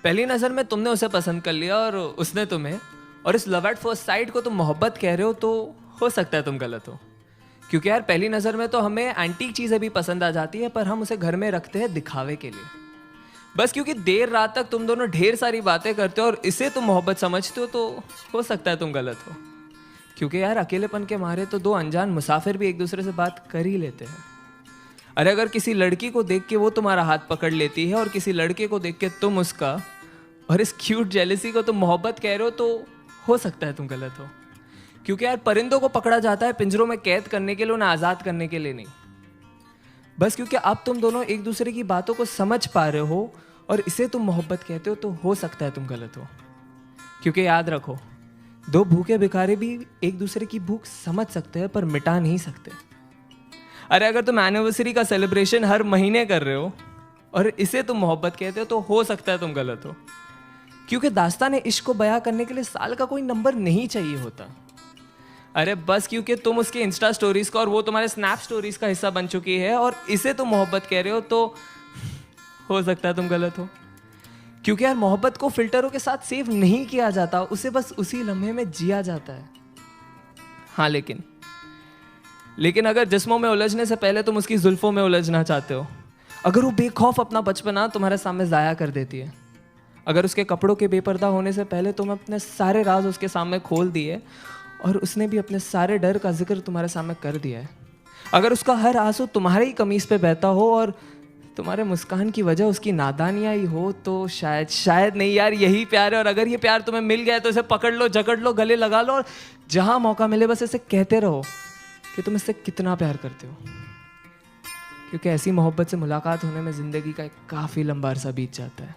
पहली नज़र में तुमने उसे पसंद कर लिया और उसने तुम्हें, और इस लव एट फर्स्ट साइट को तुम मोहब्बत कह रहे हो, तो हो सकता है तुम गलत हो। क्योंकि यार पहली नज़र में तो हमें एंटीक चीज़ें भी पसंद आ जाती है, पर हम उसे घर में रखते हैं दिखावे के लिए। बस क्योंकि देर रात तक तुम दोनों ढेर सारी बातें करते हो और इसे तुम मोहब्बत समझते हो, तो हो सकता है तुम गलत हो। क्योंकि यार अकेलेपन के मारे तो दो अनजान मुसाफिर भी एक दूसरे से बात कर ही लेते हैं। अरे अगर किसी लड़की को देख के वो तुम्हारा हाथ पकड़ लेती है और किसी लड़के को देख के तुम उसका, और इस क्यूट जेलसी को तुम मोहब्बत कह रहे हो, तो हो सकता है तुम गलत हो। क्योंकि यार परिंदों को पकड़ा जाता है पिंजरों में कैद करने के लिए, उन्हें आज़ाद करने के लिए नहीं। बस क्योंकि अब तुम दोनों एक दूसरे की बातों को समझ पा रहे हो और इसे तुम मोहब्बत कहते हो, तो हो सकता है तुम गलत हो। क्योंकि याद रखो, दो भूखे भिखारी भी एक दूसरे की भूख समझ सकते हैं पर मिटा नहीं सकते। अरे अगर तुम एनिवर्सरी का सेलिब्रेशन हर महीने कर रहे हो और इसे तुम मोहब्बत कहते हो, तो हो सकता है तुम गलत हो। क्योंकि दास्तान इश्क को बयां करने के लिए साल का कोई नंबर नहीं चाहिए होता। अरे बस क्योंकि तुम उसके इंस्टा स्टोरीज का और वो तुम्हारे स्नैप स्टोरीज का हिस्सा बन चुकी है और इसे तुम मोहब्बत कह रहे हो, तो हो सकता है तुम गलत हो। क्योंकि यार मोहब्बत को फिल्टरों के साथ सेव नहीं किया जाता, उसे बस उसी लम्हे में जिया जाता है। हाँ लेकिन अगर जिस्मों में उलझने से पहले तुम उसकी जुल्फों में उलझना चाहते हो, अगर वो बेखौफ अपना बचपना तुम्हारे सामने जाया कर देती है, अगर उसके कपड़ों के बेपर्दा होने से पहले तुम अपने सारे राज उसके सामने खोल दिए और उसने भी अपने सारे डर का जिक्र तुम्हारे सामने कर दिया है, अगर उसका हर आंसू तुम्हारे ही कमीज पे बहता हो और तुम्हारे मुस्कान की वजह उसकी नादानियाँ ही हो, तो शायद नहीं यार यही प्यार है। और अगर ये प्यार तुम्हें मिल गया है तो इसे पकड़ लो, जकड़ लो, गले लगा लो और जहाँ मौका मिले बस इसे कहते रहो कि तुम इससे कितना प्यार करते हो। क्योंकि ऐसी मोहब्बत से मुलाकात होने में ज़िंदगी का एक काफ़ी लंबा अरसा बीत जाता है।